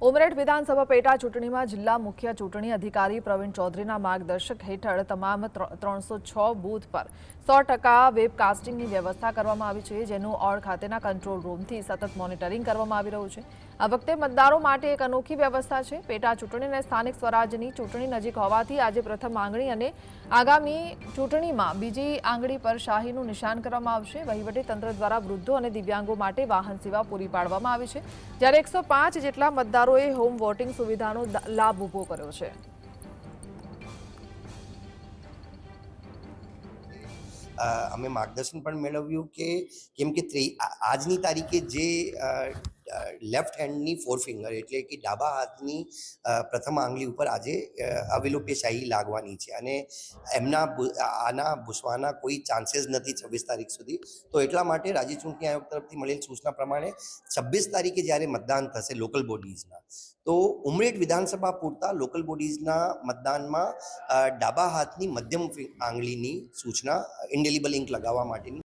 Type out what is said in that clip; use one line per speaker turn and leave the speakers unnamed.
ઉમરેઠ વિધાનસભા પેટા ચૂંટણીમાં જિલ્લા મુખ્ય ચૂંટણી અધિકારી પ્રવીણ ચૌધરીના માર્ગદર્શક હેઠળ તમામ 306 બૂથ પર 100% વેબકાસ્ટિંગની વ્યવસ્થા કરવામાં આવી છે, જેનું ઓડ ખાતેના કંટ્રોલ રૂમથી સતત મોનિટરિંગ કરવામાં આવી રહ્યું છે। આ વખતે મતદારો માટે એક અનોખી વ્યવસ્થા છે। પેટા ચૂંટણી અને સ્થાનિક સ્વરાજ્યની ચૂંટણી નજીક હોવાથી આજે પ્રથમ આંગળી અને આગામી ચૂંટણીમાં બીજી આંગળી પર શાહીનું નિશાન કરવામાં આવશે। વહીવટીતંત્ર દ્વારા વૃદ્ધો અને દિવ્યાંગો માટે વાહન સેવા પૂરી પાડવામાં આવી છે, જ્યારે 105 જેટલા મતદારોએ હોમ વોટિંગ સુવિધાનો લાભ ઉભો કર્યો છે।
અમે માર્ગદર્શન પણ મેળવ્યું કે કેમ કે આજની તારીખે જે લેફ્ટ હેન્ડની ફોર ફિંગર એટલે કે ડાબા હાથની પ્રથમ આંગળી ઉપર આજે અવિલોપ્ય શાહી લાગવાની છે અને આના ભૂસવાના કોઈ ચાન્સીસ નથી 26 તારીખ સુધી। તો એટલા માટે રાજ્ય ચૂંટણી આયોગ તરફથી મળેલ સૂચના પ્રમાણે 26 તારીખે જ્યારે મતદાન થશે લોકલ બોડીઝના, તો ઉમરેઠ વિધાનસભા પૂરતા લોકલ બોડીઝના મતદાનમાં ડાબા હાથની મધ્યમ આંગળીની સૂચના ઇન્ડેલિબલ ઇંક લગાવવા માટેની